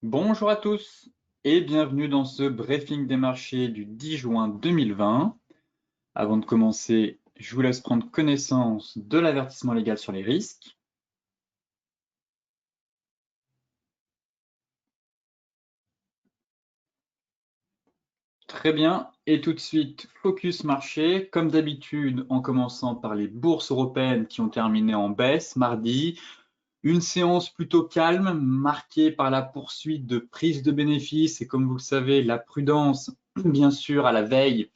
Bonjour à tous et bienvenue dans ce briefing des marchés du 10 juin 2020. Avant de commencer, je vous laisse prendre connaissance de l'avertissement légal sur les risques. Très bien, et tout de suite, focus marché, comme d'habitude, en commençant par les bourses européennes qui ont terminé en baisse mardi. Une séance plutôt calme, marquée par la poursuite de prise de bénéfices et comme vous le savez, la prudence, bien sûr, à la veille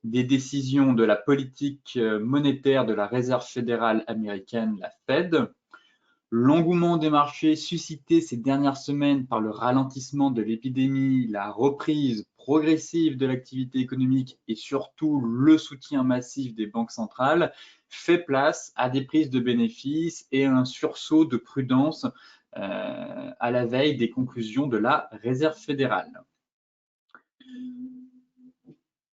des décisions de la politique monétaire de la Réserve fédérale américaine, la Fed. L'engouement des marchés suscité ces dernières semaines par le ralentissement de l'épidémie, la reprise progressive de l'activité économique et surtout le soutien massif des banques centrales fait place à des prises de bénéfices et un sursaut de prudence à la veille des conclusions de la Réserve fédérale.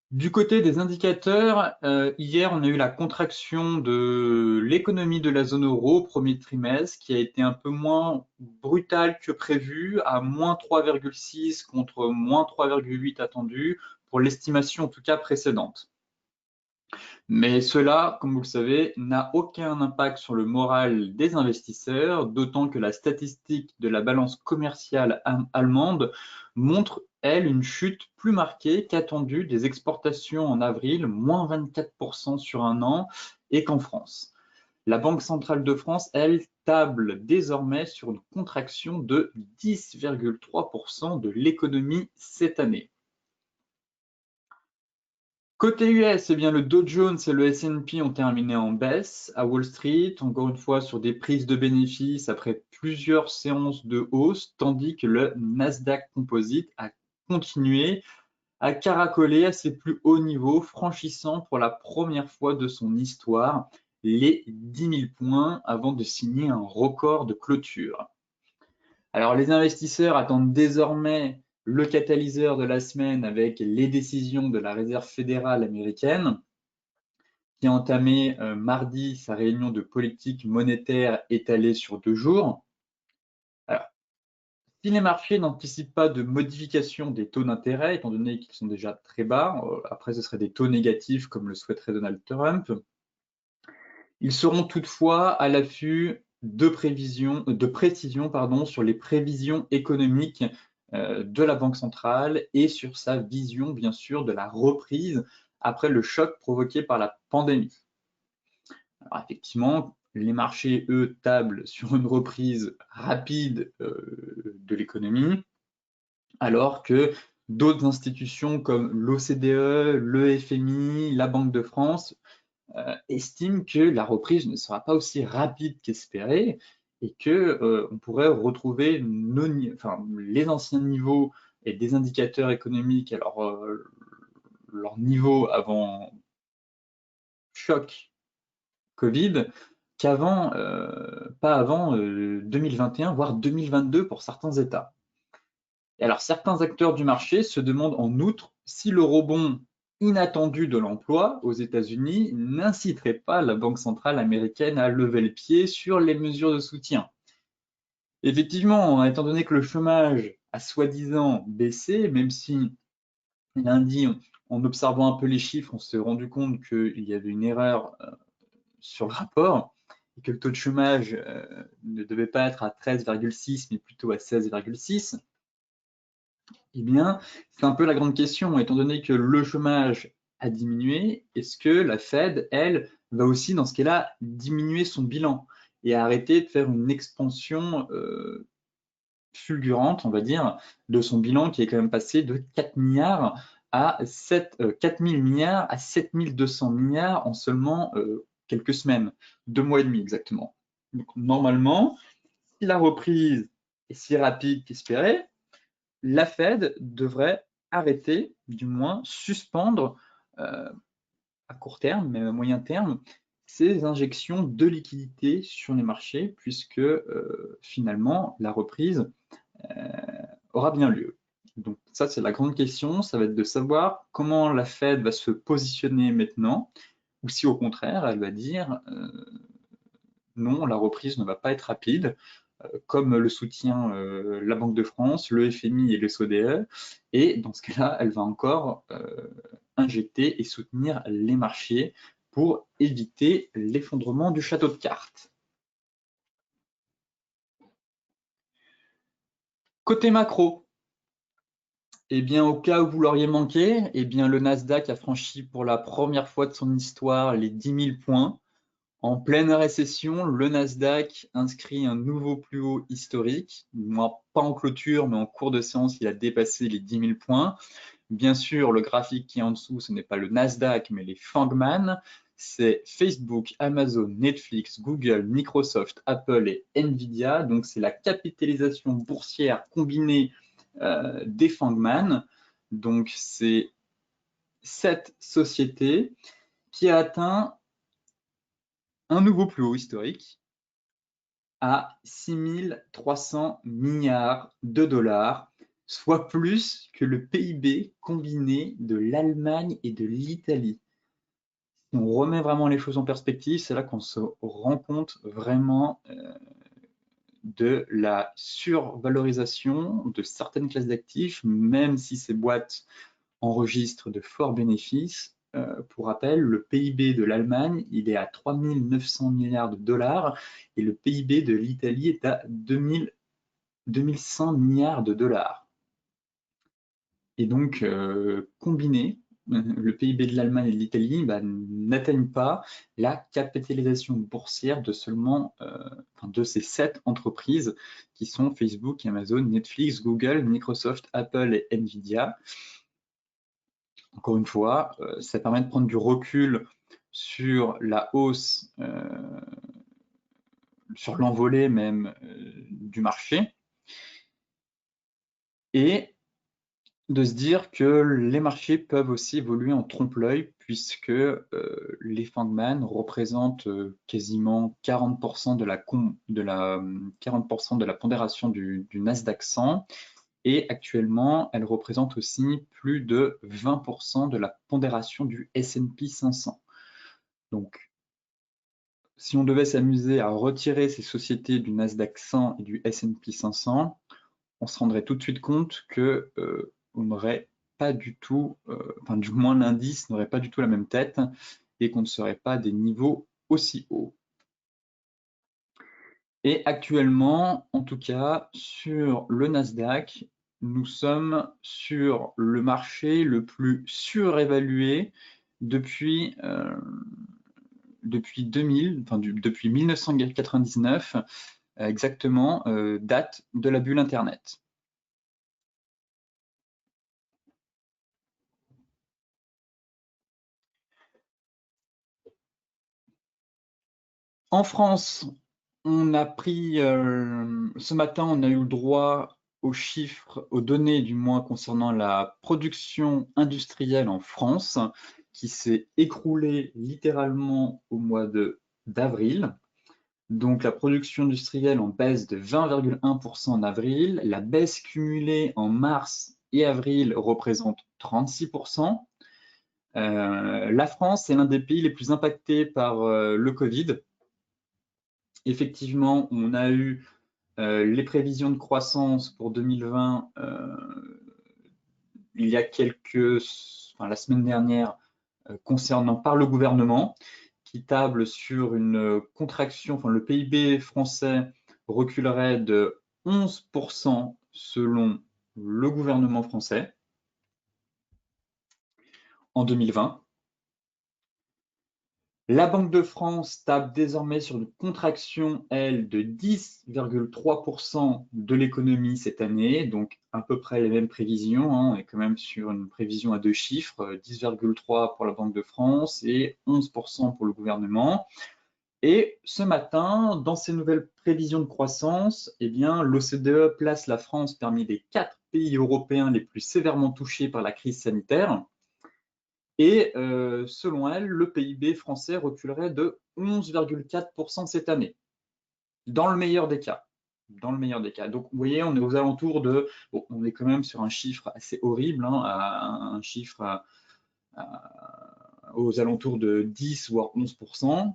Du côté des indicateurs, hier, on a eu la contraction de l'économie de la zone euro au premier trimestre, qui a été un peu moins brutale que prévu, à moins 3,6 contre moins 3,8 attendu, pour l'estimation en tout cas précédente. Mais cela, comme vous le savez, n'a aucun impact sur le moral des investisseurs, d'autant que la statistique de la balance commerciale allemande montre, elle, une chute plus marquée qu'attendue des exportations en avril, moins 24% sur un an, et qu'en France. La Banque centrale de France, elle, table désormais sur une contraction de 10,3% de l'économie cette année. Côté US, eh bien, le Dow Jones et le S&P ont terminé en baisse à Wall Street, encore une fois sur des prises de bénéfices après plusieurs séances de hausse, tandis que le Nasdaq Composite a continué à caracoler à ses plus hauts niveaux, franchissant pour la première fois de son histoire les 10 000 points avant de signer un record de clôture. Alors les investisseurs attendent désormais le catalyseur de la semaine avec les décisions de la Réserve fédérale américaine qui a entamé mardi sa réunion de politique monétaire étalée sur 2 jours. Alors, si les marchés n'anticipent pas de modification des taux d'intérêt, étant donné qu'ils sont déjà très bas, après ce seraient des taux négatifs comme le souhaiterait Donald Trump, ils seront toutefois à l'affût de précision sur les prévisions économiques de la Banque centrale et sur sa vision, bien sûr, de la reprise après le choc provoqué par la pandémie. Alors effectivement, les marchés, eux, tablent sur une reprise rapide de l'économie, alors que d'autres institutions comme l'OCDE, le FMI, la Banque de France estiment que la reprise ne sera pas aussi rapide qu'espéré et que on pourrait retrouver les anciens niveaux et des indicateurs économiques, alors leur niveau avant choc Covid, pas avant 2021, voire 2022 pour certains États. Et alors, certains acteurs du marché se demandent en outre si le rebond inattendu de l'emploi aux États-Unis n'inciterait pas la Banque centrale américaine à lever le pied sur les mesures de soutien. Effectivement, étant donné que le chômage a soi-disant baissé, même si lundi, en observant un peu les chiffres, on s'est rendu compte qu'il y avait une erreur sur le rapport et que le taux de chômage ne devait pas être à 13,6 mais plutôt à 16,6, eh bien, c'est un peu la grande question. Étant donné que le chômage a diminué, est-ce que la Fed, elle, va aussi, dans ce cas-là, diminuer son bilan et arrêter de faire une expansion fulgurante, on va dire, de son bilan qui est quand même passé de 4 milliards à 4 000 milliards à 7 200 milliards en seulement quelques semaines, 2 mois et demi exactement. Donc, normalement, si la reprise est si rapide qu'espéré, la Fed devrait arrêter, du moins suspendre à court terme, mais à moyen terme, ces injections de liquidités sur les marchés, puisque finalement, la reprise aura bien lieu. Donc ça, c'est la grande question, ça va être de savoir comment la Fed va se positionner maintenant, ou si au contraire, elle va dire non, la reprise ne va pas être rapide, comme le soutient la Banque de France, le FMI et le SODE. Et dans ce cas-là, elle va encore injecter et soutenir les marchés pour éviter l'effondrement du château de cartes. Côté macro, eh bien, au cas où vous l'auriez manqué, eh bien, le Nasdaq a franchi pour la première fois de son histoire les 10 000 points. En pleine récession, le Nasdaq inscrit un nouveau plus haut historique. Moi, pas en clôture, mais en cours de séance, il a dépassé les 10 000 points. Bien sûr, le graphique qui est en dessous, ce n'est pas le Nasdaq, mais les Fangman. C'est Facebook, Amazon, Netflix, Google, Microsoft, Apple et Nvidia. Donc, c'est la capitalisation boursière combinée des Fangman. Donc, c'est cette société qui a atteint un nouveau plus haut historique à 6 300 milliards de dollars, soit plus que le PIB combiné de l'Allemagne et de l'Italie. Si on remet vraiment les choses en perspective, c'est là qu'on se rend compte vraiment de la survalorisation de certaines classes d'actifs, même si ces boîtes enregistrent de forts bénéfices. Pour rappel, le PIB de l'Allemagne, il est à 3 900 milliards de dollars et le PIB de l'Italie est à 2100 milliards de dollars. Et donc, combiné, le PIB de l'Allemagne et de l'Italie n'atteignent pas la capitalisation boursière de seulement de ces 7 entreprises qui sont Facebook, Amazon, Netflix, Google, Microsoft, Apple et Nvidia. Encore une fois, ça permet de prendre du recul sur la hausse, sur l'envolée même du marché, et de se dire que les marchés peuvent aussi évoluer en trompe-l'œil, puisque les Fangman représentent quasiment 40% de la 40% de la pondération du Nasdaq 100, et actuellement, elle représente aussi plus de 20% de la pondération du S&P 500. Donc, si on devait s'amuser à retirer ces sociétés du Nasdaq 100 et du S&P 500, on se rendrait tout de suite compte que on n'aurait pas du tout, enfin du moins l'indice n'aurait pas du tout la même tête et qu'on ne serait pas à des niveaux aussi hauts. Et actuellement, en tout cas, sur le Nasdaq, nous sommes sur le marché le plus surévalué depuis 2000, enfin depuis 1999, exactement, date de la bulle Internet. En France, on a pris, ce matin, on a eu le droit aux chiffres, aux données du moins concernant la production industrielle en France, qui s'est écroulée littéralement au mois d'avril. Donc la production industrielle en baisse de 20,1% en avril. La baisse cumulée en mars et avril représente 36%. La France est l'un des pays les plus impactés par le Covid. Effectivement, on a eu les prévisions de croissance pour 2020 il y a la semaine dernière, concernant par le gouvernement, qui table sur une contraction, enfin le PIB français reculerait de 11% selon le gouvernement français en 2020. La Banque de France table désormais sur une contraction, elle, de 10,3% de l'économie cette année, donc à peu près les mêmes prévisions. On est quand même sur une prévision à 2 chiffres, 10,3% pour la Banque de France et 11% pour le gouvernement. Et ce matin, dans ces nouvelles prévisions de croissance, eh bien, l'OCDE place la France parmi les 4 pays européens les plus sévèrement touchés par la crise sanitaire. Et selon elle, le PIB français reculerait de 11,4% cette année, dans le meilleur des cas. Dans le meilleur des cas. Donc, vous voyez, on est aux alentours de, bon, on est quand même sur un chiffre assez horrible, un chiffre aux alentours de 10 voire 11%.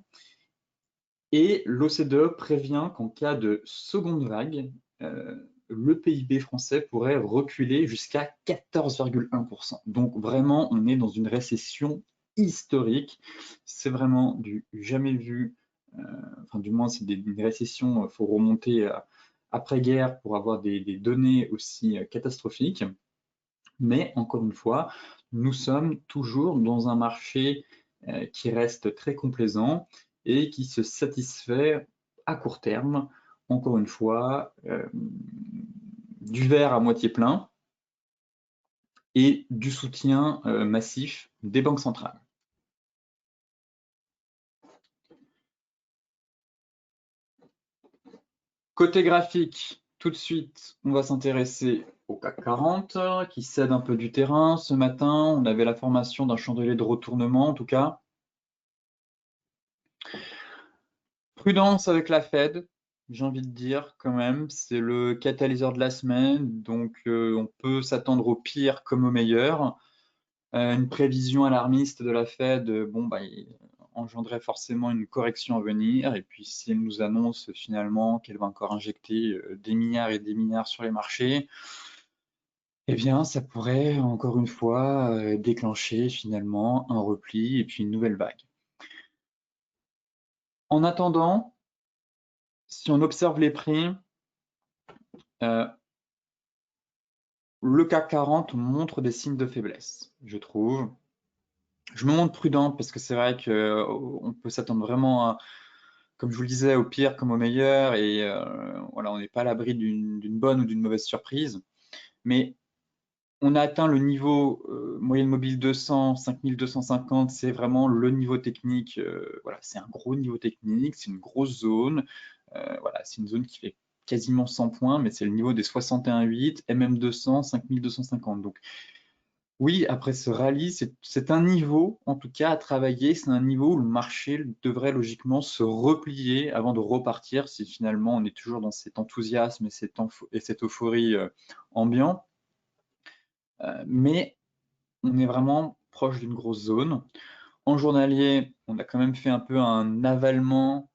Et l'OCDE prévient qu'en cas de seconde vague, le PIB français pourrait reculer jusqu'à 14,1%. Donc vraiment, on est dans une récession historique. C'est vraiment du jamais vu. Enfin, du moins, c'est une récession, il faut remonter après-guerre pour avoir des données aussi catastrophiques. Mais encore une fois, nous sommes toujours dans un marché qui reste très complaisant et qui se satisfait à court terme, encore une fois, du verre à moitié plein et du soutien massif des banques centrales. Côté graphique, tout de suite, on va s'intéresser au CAC 40 qui cède un peu du terrain. Ce matin, on avait la formation d'un chandelier de retournement, en tout cas. Prudence avec la Fed, j'ai envie de dire quand même, c'est le catalyseur de la semaine, donc on peut s'attendre au pire comme au meilleur. Une prévision alarmiste de la Fed, bon, bah, il engendrait forcément une correction à venir, et puis si elle nous annonce finalement qu'elle va encore injecter des milliards et des milliards sur les marchés, eh bien, ça pourrait encore une fois déclencher finalement un repli et puis une nouvelle vague. En attendant, si on observe les prix, le CAC 40 montre des signes de faiblesse, je trouve. Je me montre prudent parce que c'est vrai qu'on peut s'attendre vraiment à, comme je vous le disais, au pire comme au meilleur, et voilà, on n'est pas à l'abri d'une bonne ou d'une mauvaise surprise. Mais on a atteint le niveau moyenne mobile 200, 5250, c'est vraiment le niveau technique. Voilà, c'est un gros niveau technique, c'est une grosse zone. Voilà, c'est une zone qui fait quasiment 100 points, mais c'est le niveau des 61,8, MM200, 5250. Donc oui, après ce rallye, c'est un niveau, en tout cas, à travailler. C'est un niveau où le marché devrait logiquement se replier avant de repartir, si finalement on est toujours dans cet enthousiasme et cette euphorie ambiante. Mais on est vraiment proche d'une grosse zone. En journalier, on a quand même fait un peu un avalement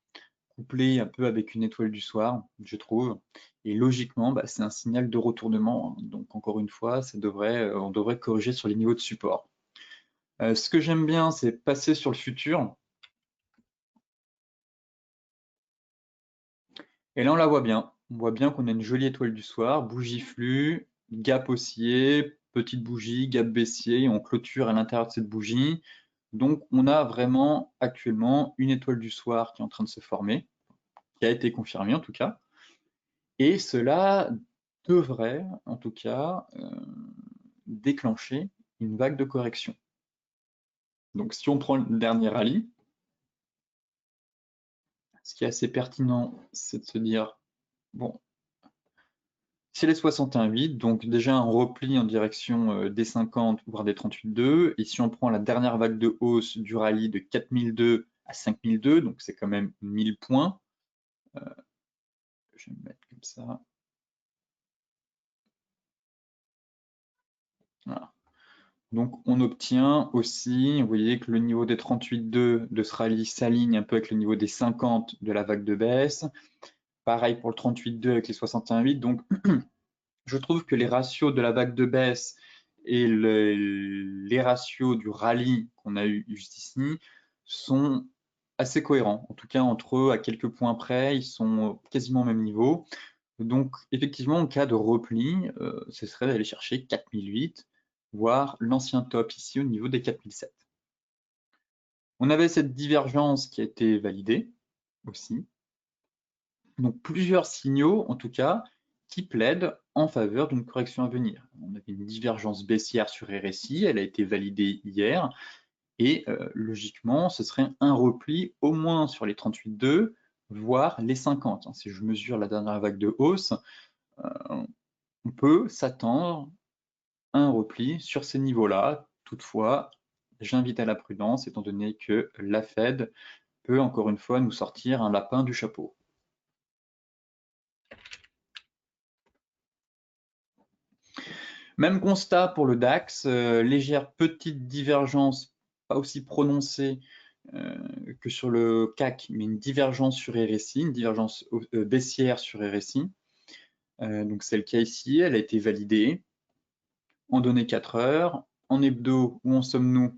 couplé un peu avec une étoile du soir, je trouve. Et logiquement, bah, c'est un signal de retournement. Donc encore une fois, on devrait corriger sur les niveaux de support. Ce que j'aime bien, c'est passer sur le futur. Et là, on la voit bien. On voit bien qu'on a une jolie étoile du soir, bougie flux, gap haussier, petite bougie, gap baissier, et on clôture à l'intérieur de cette bougie. Donc, on a vraiment actuellement une étoile du soir qui est en train de se former, qui a été confirmée en tout cas. Et cela devrait, en tout cas, déclencher une vague de correction. Donc, si on prend le dernier rallye, ce qui est assez pertinent, c'est de se dire, bon, c'est les 61,8, donc déjà un repli en direction des 50, voire des 38,2. Et si on prend la dernière vague de hausse du rallye de 4002 à 5002, donc c'est quand même 1000 points. Je vais me mettre comme ça. Voilà. Donc on obtient aussi, vous voyez que le niveau des 38,2 de ce rallye s'aligne un peu avec le niveau des 50 de la vague de baisse. Pareil pour le 38,2 avec les 61,8. Donc je trouve que les ratios de la vague de baisse et les ratios du rallye qu'on a eu juste ici sont assez cohérents. En tout cas, entre eux, à quelques points près, ils sont quasiment au même niveau. Donc, effectivement, en cas de repli, ce serait d'aller chercher 4008, voire l'ancien top ici au niveau des 4007. On avait cette divergence qui a été validée aussi. Donc, plusieurs signaux, en tout cas, qui plaident en faveur d'une correction à venir. On avait une divergence baissière sur RSI, elle a été validée hier, et logiquement, ce serait un repli au moins sur les 38,2, voire les 50. Si je mesure la dernière vague de hausse, on peut s'attendre à un repli sur ces niveaux-là. Toutefois, j'invite à la prudence, étant donné que la Fed peut encore une fois nous sortir un lapin du chapeau. Même constat pour le DAX, légère petite divergence, pas aussi prononcée que sur le CAC, mais une divergence sur RSI, une divergence baissière sur RSI. Donc c'est le cas ici, elle a été validée en données 4 heures. En hebdo, où en sommes-nous?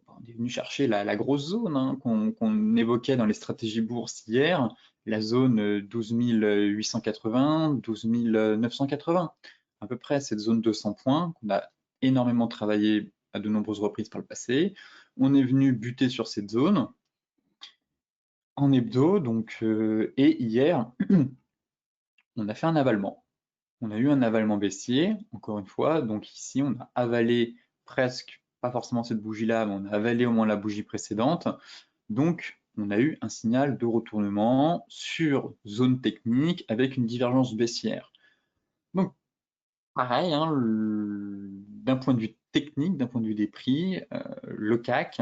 On est venu chercher la grosse zone hein, qu'on évoquait dans les stratégies bourse hier, la zone 12 880, 12 980, à peu près cette zone de 100 points qu'on a énormément travaillé à de nombreuses reprises par le passé. On est venu buter sur cette zone en hebdo, donc, et hier, on a fait un avalement. On a eu un avalement baissier, encore une fois, donc ici on a avalé presque, pas forcément cette bougie-là, mais on a avalé au moins la bougie précédente. Donc on a eu un signal de retournement sur zone technique avec une divergence baissière. Donc pareil, hein, d'un point de vue technique, d'un point de vue des prix, le CAC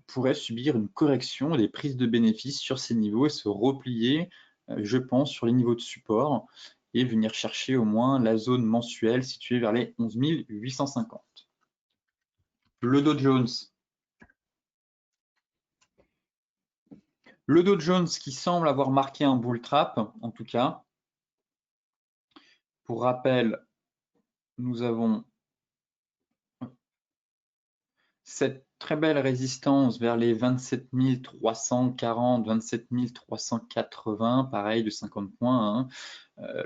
pourrait subir une correction des prises de bénéfices sur ces niveaux et se replier, je pense, sur les niveaux de support et venir chercher au moins la zone mensuelle située vers les 11 850. Le Dow Jones. Le Dow Jones qui semble avoir marqué un bull trap, en tout cas. Pour rappel, nous avons cette très belle résistance vers les 27 340, 27 380, pareil de 50 points. Hein.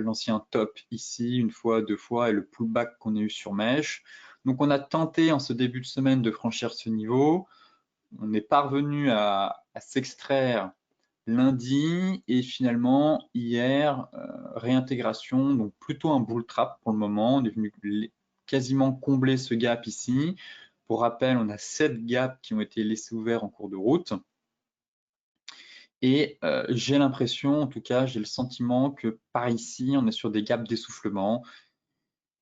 L'ancien top ici, une fois, deux fois, et le pullback qu'on a eu sur mèche. Donc on a tenté en ce début de semaine de franchir ce niveau. On est parvenu à s'extraire lundi et finalement hier, réintégration, donc plutôt un bull trap pour le moment. On est venu quasiment combler ce gap ici. Pour rappel, on a 7 gaps qui ont été laissés ouverts en cours de route. Et j'ai l'impression, en tout cas, j'ai le sentiment que par ici, on est sur des gaps d'essoufflement.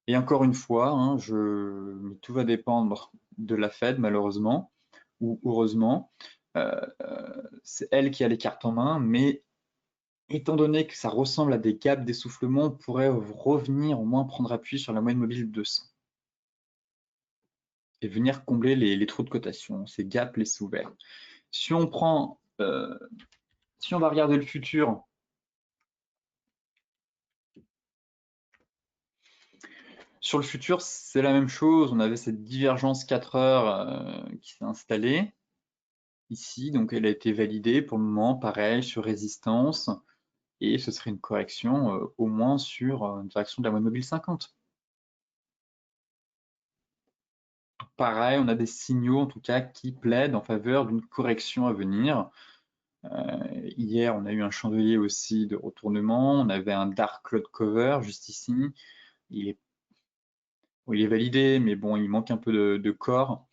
Et encore une fois, hein, tout va dépendre de la Fed, malheureusement, ou heureusement. C'est elle qui a les cartes en main, mais étant donné que ça ressemble à des gaps d'essoufflement, on pourrait revenir au moins prendre appui sur la moyenne mobile de 200 et venir combler les trous de cotation, ces gaps laissés ouverts. Si on prend, si on va regarder le futur, sur le futur, c'est la même chose. On avait cette divergence 4 heures qui s'est installée ici, donc elle a été validée pour le moment, pareil, sur résistance, et ce serait une correction au moins sur une direction de la moyenne mobile 50. Pareil, on a des signaux en tout cas qui plaident en faveur d'une correction à venir. Hier, on a eu un chandelier aussi de retournement. On avait un dark cloud cover juste ici. Il est validé, mais bon, il manque un peu de corps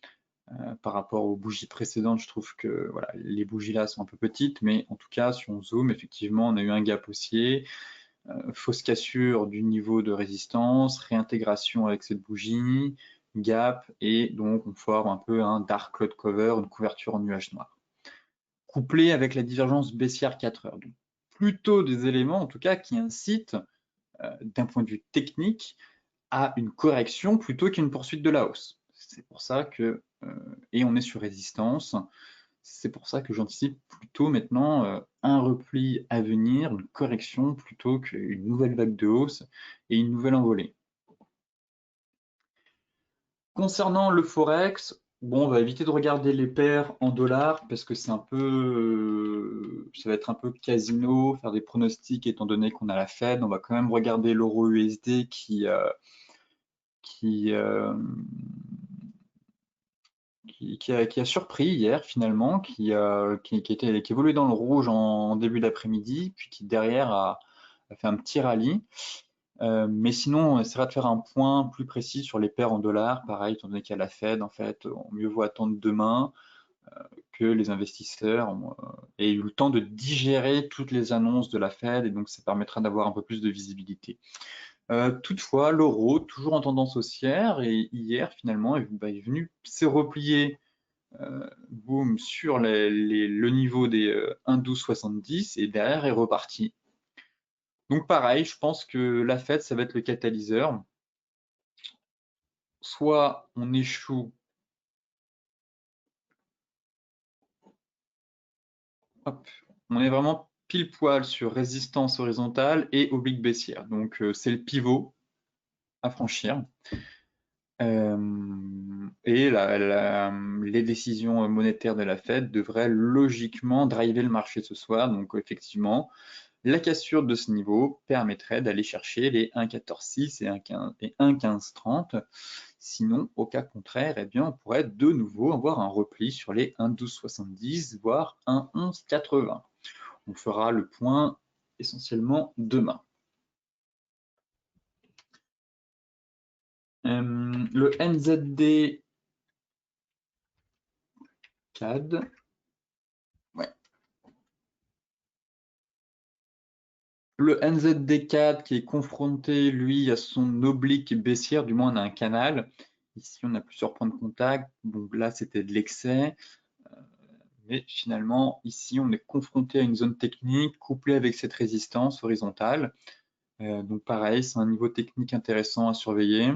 par rapport aux bougies précédentes. Je trouve que voilà, les bougies là sont un peu petites, mais en tout cas, si on zoome, effectivement, on a eu un gap haussier. Fausse cassure du niveau de résistance, réintégration avec cette bougie, gap, et donc on forme un peu un dark cloud cover, une couverture en nuage noir. Couplé avec la divergence baissière 4 heures. Donc, plutôt des éléments en tout cas qui incitent d'un point de vue technique à une correction plutôt qu'une poursuite de la hausse. C'est pour ça que, et on est sur résistance, c'est pour ça que j'anticipe plutôt maintenant un repli à venir, une correction plutôt qu'une nouvelle vague de hausse et une nouvelle envolée. Concernant le Forex, bon, on va éviter de regarder les paires en dollars parce que c'est un peu, ça va être un peu casino, faire des pronostics étant donné qu'on a la Fed. On va quand même regarder l'euro USD qui a surpris hier finalement, qui évoluait dans le rouge en début d'après-midi, puis qui derrière a fait un petit rallye. Mais sinon, on essaiera de faire un point plus précis sur les paires en dollars. Pareil, étant donné qu'il y a la Fed, en fait, on mieux vaut attendre demain que les investisseurs aient eu le temps de digérer toutes les annonces de la Fed, et donc ça permettra d'avoir un peu plus de visibilité. Toutefois, l'euro, toujours en tendance haussière, et hier, finalement, est venu s'est replié boom, sur le niveau des 1,1270 et derrière est reparti. Donc pareil, je pense que la Fed, ça va être le catalyseur. Soit on échoue hop, on est vraiment pile poil sur résistance horizontale et oblique baissière. Donc c'est le pivot à franchir. Et les décisions monétaires de la Fed devraient logiquement driver le marché ce soir. Donc effectivement, la cassure de ce niveau permettrait d'aller chercher les 1,14,6 et 1,1530. Sinon, au cas contraire, eh bien, on pourrait de nouveau avoir un repli sur les 1,1270, voire 1,1180. On fera le point essentiellement demain. Le NZD CAD. Ouais. Le NZD4 qui est confronté, lui, à son oblique baissière, du moins on a un canal. Ici, on a plusieurs points de contact. Donc là, c'était de l'excès. Mais finalement, ici, on est confronté à une zone technique couplée avec cette résistance horizontale. Donc pareil, c'est un niveau technique intéressant à surveiller.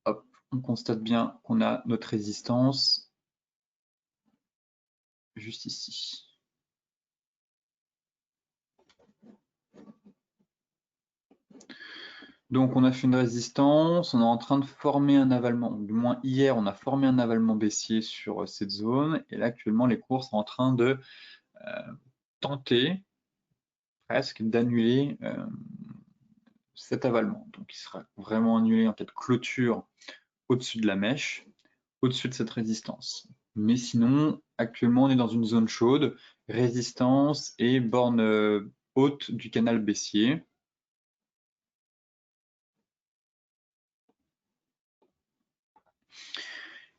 Hop, on constate bien qu'on a notre résistance juste ici. Donc on a fait une résistance, on est en train de former un avalement. Du moins hier, on a formé un avalement baissier sur cette zone. Et là, actuellement, les cours sont en train de tenter presque d'annuler cet avalement. Donc il sera vraiment annulé en cas de clôture au-dessus de la mèche, au-dessus de cette résistance. Mais sinon, actuellement, on est dans une zone chaude, résistance et borne haute du canal baissier.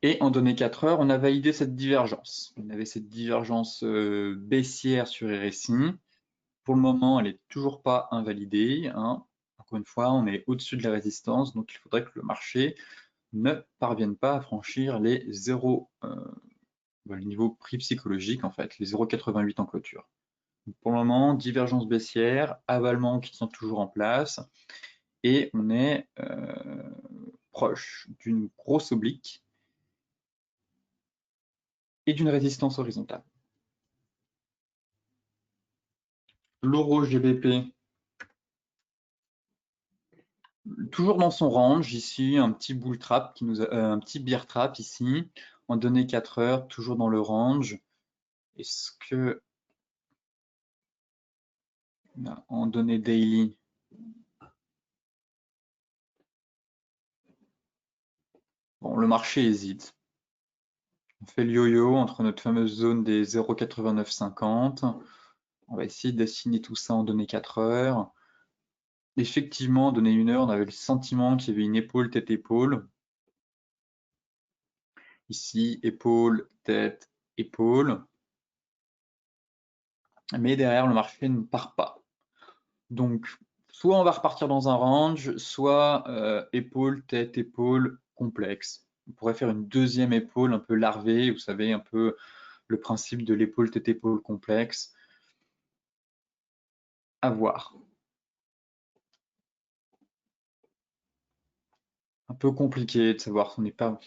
Et en données 4 heures, on a validé cette divergence. On avait cette divergence baissière sur RSI. Pour le moment, elle n'est toujours pas invalidée. Hein. Encore une fois, on est au-dessus de la résistance, donc il faudrait que le marché ne parvienne pas à franchir les 0, le niveau prix psychologique en fait, les 0,88 en clôture. Donc pour le moment, divergence baissière, avalement qui sont toujours en place, et on est proche d'une grosse oblique et d'une résistance horizontale. L'euro GBP, toujours dans son range, ici, un petit bull trap, un petit bear trap ici, en données 4 heures, toujours dans le range. Est-ce que, en données daily, bon, le marché hésite. On fait le yo-yo entre notre fameuse zone des 0,8950. On va essayer d'assiner tout ça en données 4 heures. Effectivement, donné 1 heure, on avait le sentiment qu'il y avait une épaule, tête, épaule. Ici, épaule, tête, épaule. Mais derrière, le marché ne part pas. Donc, soit on va repartir dans un range, soit épaule, tête, épaule, complexe. On pourrait faire une deuxième épaule un peu larvée, vous savez, un peu le principe de l'épaule, tête, épaule complexe. À voir. Un peu compliqué de savoir si on n'est pas.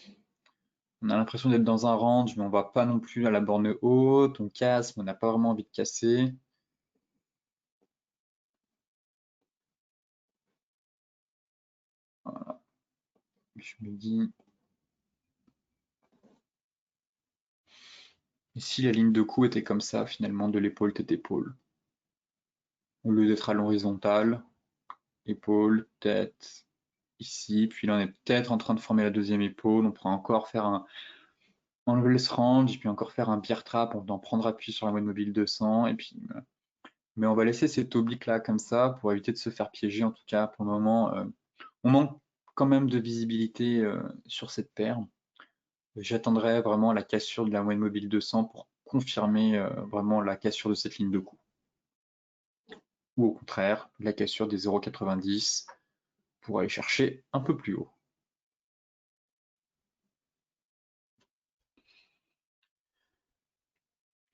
On a l'impression d'être dans un range, mais on va pas non plus à la borne haute, on casse, mais on n'a pas vraiment envie de casser. Voilà. Je me dis, et si la ligne de coup était comme ça, finalement, de l'épaule tête épaule, au lieu d'être à l'horizontale, épaule, tête, ici, puis là on est peut-être en train de former la deuxième épaule, on pourra encore faire enlever ce range, puis encore faire un bear trap, on en prendre appui sur la moyenne mobile 200, et puis, mais on va laisser cette oblique là comme ça pour éviter de se faire piéger. En tout cas, pour le moment, on manque quand même de visibilité sur cette paire. J'attendrai vraiment la cassure de la moyenne mobile 200 pour confirmer vraiment la cassure de cette ligne de coup. Ou au contraire, la cassure des 0,90 pour aller chercher un peu plus haut.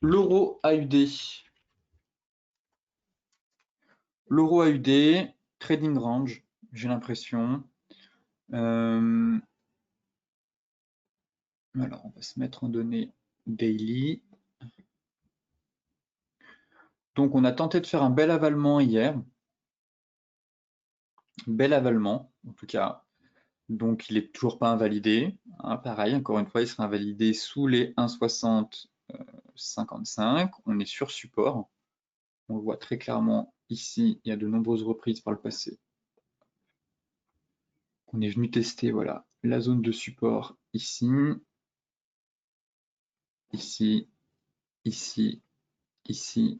L'euro AUD. L'euro AUD, trading range, j'ai l'impression. Alors, on va se mettre en données daily. Donc, on a tenté de faire un bel avalement hier. Bel avalement, en tout cas. Donc, il n'est toujours pas invalidé. Hein, pareil, encore une fois, il sera invalidé sous les 1,6055. On est sur support. On le voit très clairement ici. Il y a de nombreuses reprises par le passé. On est venu tester, voilà, la zone de support ici, ici, ici, ici,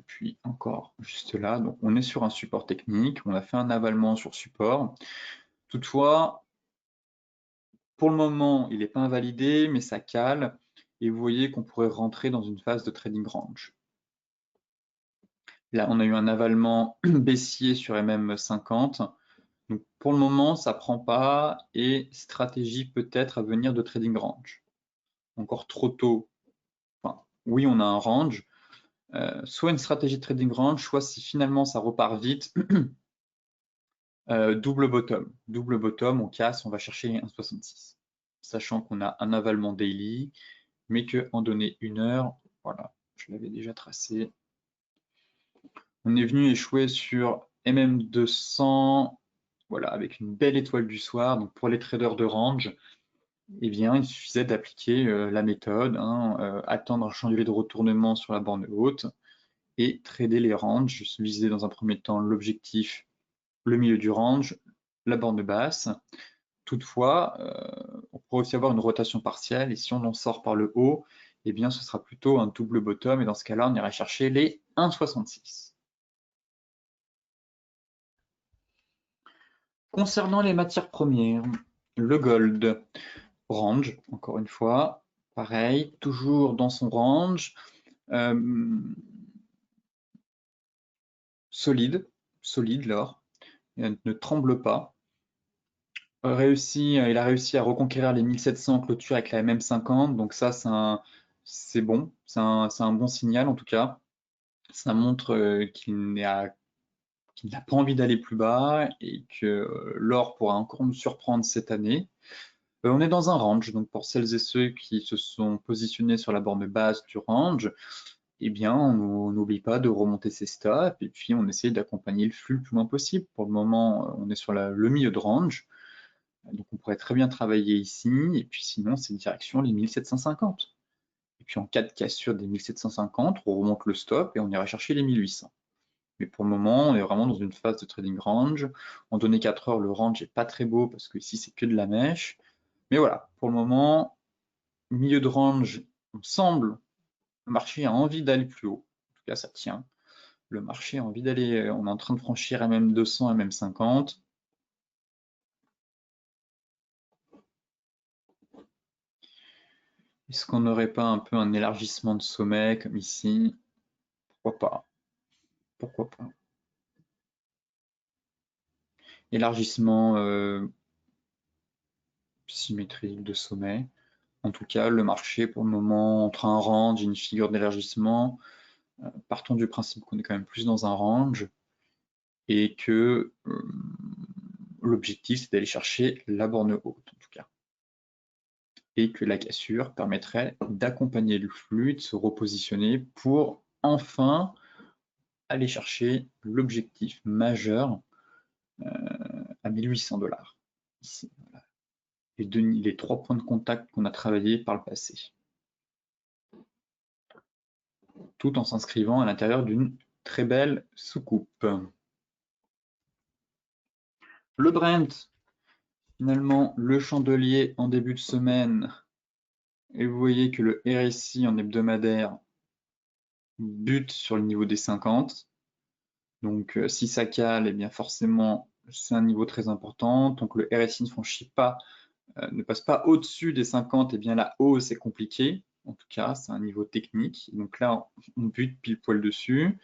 puis encore juste là. Donc, on est sur un support technique. On a fait un avalement sur support. Toutefois, pour le moment, il n'est pas invalidé, mais ça cale. Et vous voyez qu'on pourrait rentrer dans une phase de trading range. Là, on a eu un avalement baissier sur MM50. Donc, pour le moment, ça ne prend pas. Et stratégie peut-être à venir de trading range. Encore trop tôt. Enfin, oui, on a un range. Soit une stratégie de trading range, soit si finalement ça repart vite, double bottom. Double bottom, on casse, on va chercher 1,66. Sachant qu'on a un avalement daily, mais qu'en donné une heure, voilà, je l'avais déjà tracé. On est venu échouer sur MM200, voilà, avec une belle étoile du soir. Donc pour les traders de range, eh bien, il suffisait d'appliquer la méthode, hein, attendre un chandelier de retournement sur la borne haute et trader les ranges. Je visais dans un premier temps l'objectif, le milieu du range, la borne basse. Toutefois, on pourrait aussi avoir une rotation partielle et si on en sort par le haut, eh bien, ce sera plutôt un double bottom et dans ce cas-là, on ira chercher les 1,66. Concernant les matières premières, le gold, range, encore une fois, pareil, toujours dans son range, solide, solide l'or, ne tremble pas. Il a réussi à reconquérir les 1700 en clôture avec la MM50, donc ça c'est bon, c'est un bon signal en tout cas. Ça montre qu'il n'a pas envie d'aller plus bas et que l'or pourra encore nous surprendre cette année. On est dans un range, donc pour celles et ceux qui se sont positionnés sur la borne basse du range, eh bien on n'oublie pas de remonter ses stops et puis on essaye d'accompagner le flux le plus loin possible. Pour le moment, on est sur le milieu de range. Donc on pourrait très bien travailler ici, et puis sinon c'est direction les 1750. Et puis en cas de cassure des 1750, on remonte le stop et on ira chercher les 1800. Mais pour le moment, on est vraiment dans une phase de trading range. En données 4 heures, le range n'est pas très beau parce que ici c'est que de la mèche. Mais voilà, pour le moment, milieu de range, il semble, le marché a envie d'aller plus haut. En tout cas, ça tient. Le marché a envie d'aller, on est en train de franchir MM200, MM50. Est-ce qu'on n'aurait pas un peu un élargissement de sommet comme ici? Pourquoi pas? Pourquoi pas? Élargissement symétrique de sommet. En tout cas, le marché pour le moment entre un range et une figure d'élargissement, partons du principe qu'on est quand même plus dans un range et que l'objectif c'est d'aller chercher la borne haute en tout cas. Et que la cassure permettrait d'accompagner le flux, de se repositionner pour enfin aller chercher l'objectif majeur à 1800 $. Ici, voilà. Les 3 points de contact qu'on a travaillé par le passé. Tout en s'inscrivant à l'intérieur d'une très belle soucoupe. Le Brent, finalement, le chandelier en début de semaine, et vous voyez que le RSI en hebdomadaire bute sur le niveau des 50. Donc si ça cale, eh bien forcément c'est un niveau très important. Donc le RSI ne passe pas au-dessus des 50, eh bien la hausse est compliquée. En tout cas, c'est un niveau technique. Donc là, on bute pile poil dessus.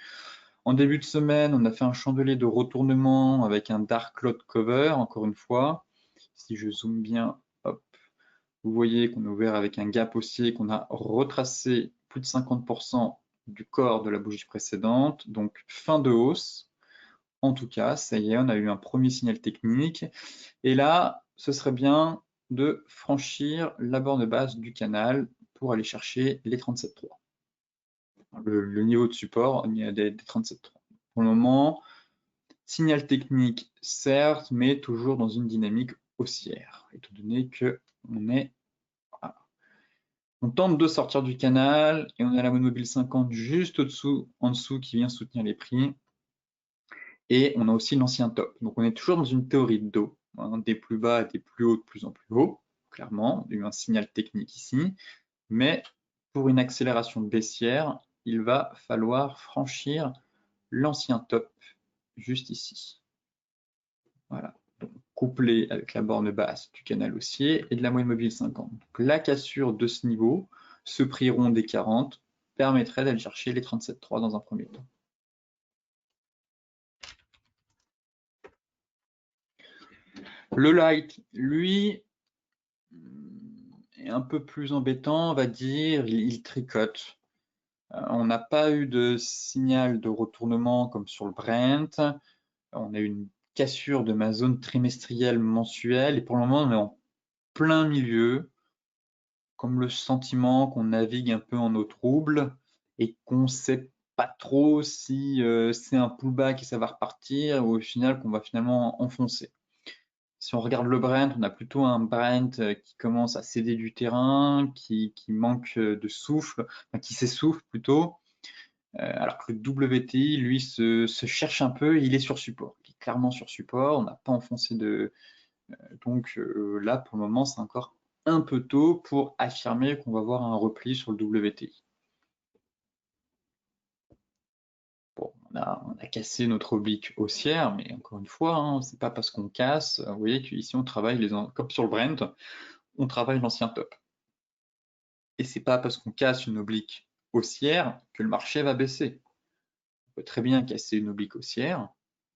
En début de semaine, on a fait un chandelier de retournement avec un dark cloud cover, encore une fois. Si je zoome bien, hop, vous voyez qu'on est ouvert avec un gap haussier, qu'on a retracé plus de 50% du corps de la bougie précédente, donc fin de hausse. En tout cas, ça y est, on a eu un premier signal technique. Et là, ce serait bien de franchir la borne basse du canal pour aller chercher les 37,3. le niveau de support des 37.3. Pour le moment, signal technique, certes, mais toujours dans une dynamique haussière, étant donné que on tente de sortir du canal et on a la moyenne mobile 50 juste en dessous qui vient soutenir les prix. Et on a aussi l'ancien top. Donc on est toujours dans une théorie de dos, hein, des plus bas et des plus hauts de plus en plus haut, clairement. Il y a eu un signal technique ici, mais pour une accélération baissière, il va falloir franchir l'ancien top juste ici. Voilà. Donc, couplé avec la borne basse du canal haussier et de la moyenne mobile 50. Donc, la cassure de ce niveau, ce prix rond des 40, permettrait d'aller chercher les 37,3 dans un premier temps. Le light, lui, est un peu plus embêtant, on va dire, il tricote. On n'a pas eu de signal de retournement comme sur le Brent. On a eu une cassure de ma zone trimestrielle mensuelle et pour le moment on est en plein milieu, comme le sentiment qu'on navigue un peu en eau trouble et qu'on ne sait pas trop si c'est un pullback et ça va repartir ou au final qu'on va finalement enfoncer. Si on regarde le Brent, on a plutôt un Brent qui commence à céder du terrain, qui manque de souffle, enfin, qui s'essouffle plutôt, alors que le WTI, lui, se cherche un peu, il est sur support. Il est clairement sur support, on n'a pas enfoncé de... donc là, pour le moment, c'est encore un peu tôt pour affirmer qu'on va voir un repli sur le WTI. Bon, on a cassé notre oblique haussière, mais encore une fois, hein, c'est pas parce qu'on casse. Vous voyez qu'ici, on travaille, comme sur le Brent, on travaille l'ancien top. Et c'est pas parce qu'on casse une oblique haussière que le marché va baisser. On peut très bien casser une oblique haussière,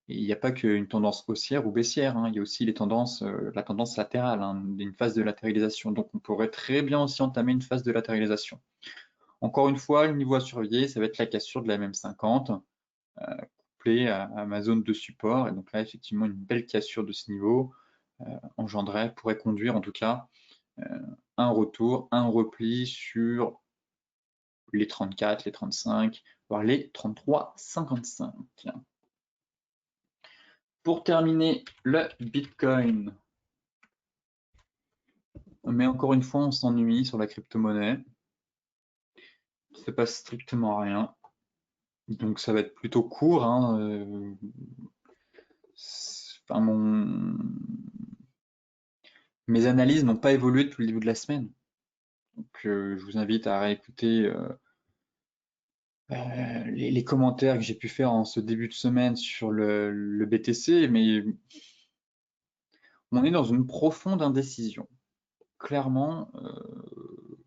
et il n'y a pas qu'une tendance haussière ou baissière, hein, il y a aussi les tendances, la tendance latérale, hein, une phase de latéralisation. Donc on pourrait très bien aussi entamer une phase de latéralisation. Encore une fois, le niveau à surveiller, ça va être la cassure de la MM50, couplée à ma zone de support. Et donc là, effectivement, une belle cassure de ce niveau pourrait conduire en tout cas un retour, un repli sur les 34, les 35, voire les 33,55. Pour terminer, le Bitcoin. Mais encore une fois, on s'ennuie sur la crypto-monnaie. Il ne se passe strictement rien. Donc ça va être plutôt court, hein. Enfin, mes analyses n'ont pas évolué depuis le début de la semaine. Donc je vous invite à réécouter les commentaires que j'ai pu faire en ce début de semaine sur le BTC, mais on est dans une profonde indécision. Clairement,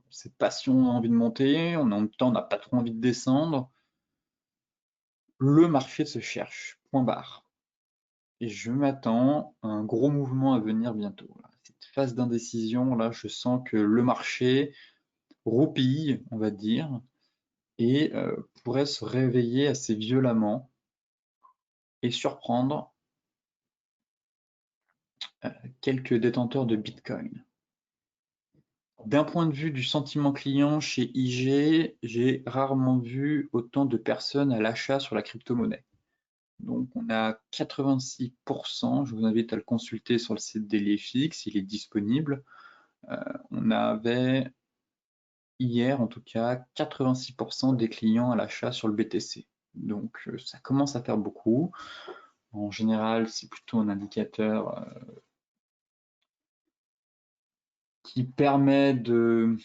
c'est pas si on a envie de monter, en même temps on n'a pas trop envie de descendre. Le marché se cherche, point barre. Et je m'attends à un gros mouvement à venir bientôt. Cette phase d'indécision, là, je sens que le marché roupille, on va dire, et pourrait se réveiller assez violemment et surprendre quelques détenteurs de Bitcoin. D'un point de vue du sentiment client chez IG, j'ai rarement vu autant de personnes à l'achat sur la crypto-monnaie. Donc on a 86%, je vous invite à le consulter sur le site d'HeliFX, il est disponible. On avait hier en tout cas 86% des clients à l'achat sur le BTC. Donc ça commence à faire beaucoup. En général, c'est plutôt un indicateur qui permet de,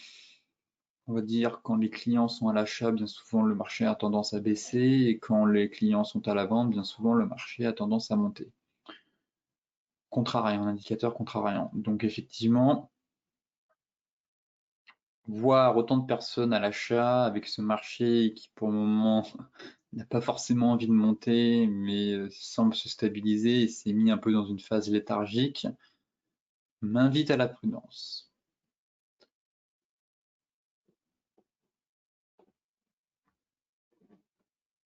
on va dire, quand les clients sont à l'achat, bien souvent le marché a tendance à baisser, et quand les clients sont à la vente, bien souvent le marché a tendance à monter. Contrariant, un indicateur contrariant. Donc effectivement, voir autant de personnes à l'achat avec ce marché qui pour le moment n'a pas forcément envie de monter, mais semble se stabiliser et s'est mis un peu dans une phase léthargique, m'invite à la prudence.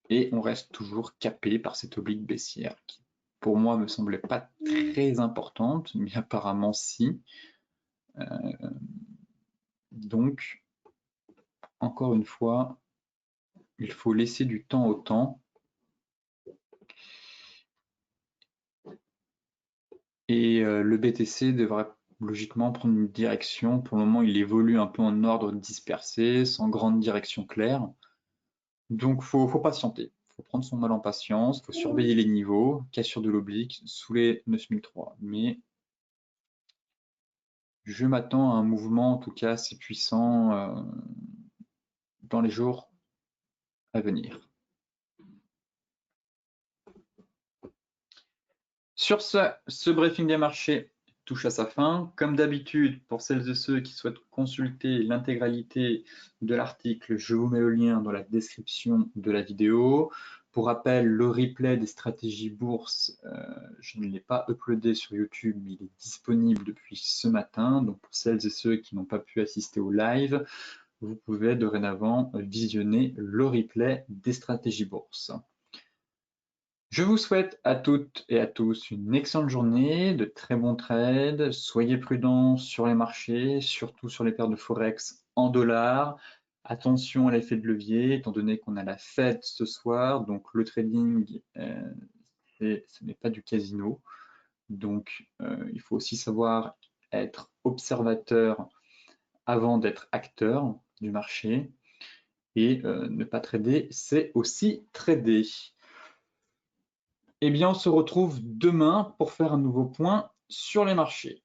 Et on reste toujours capé par cette oblique baissière qui, pour moi, me semblait pas très importante, mais apparemment si. Donc, encore une fois, il faut laisser du temps au temps. Et le BTC devrait logiquement prendre une direction. Pour le moment, il évolue un peu en ordre dispersé, sans grande direction claire. Donc, faut patienter. Faut prendre son mal en patience. Faut surveiller les niveaux. Cassure de l'oblique sous les 9003. Mais je m'attends à un mouvement, en tout cas, assez puissant dans les jours à venir. Sur ce briefing des marchés touche à sa fin. Comme d'habitude, pour celles et ceux qui souhaitent consulter l'intégralité de l'article, je vous mets le lien dans la description de la vidéo. Pour rappel, le replay des stratégies bourse, je ne l'ai pas uploadé sur YouTube, mais il est disponible depuis ce matin. Donc pour celles et ceux qui n'ont pas pu assister au live, vous pouvez dorénavant visionner le replay des stratégies bourse. Je vous souhaite à toutes et à tous une excellente journée, de très bons trades. Soyez prudents sur les marchés, surtout sur les paires de Forex en dollars. Attention à l'effet de levier, étant donné qu'on a la Fed ce soir. Donc le trading, ce n'est pas du casino. Donc il faut aussi savoir être observateur avant d'être acteur du marché. Et ne pas trader, c'est aussi trader. Eh bien, on se retrouve demain pour faire un nouveau point sur les marchés.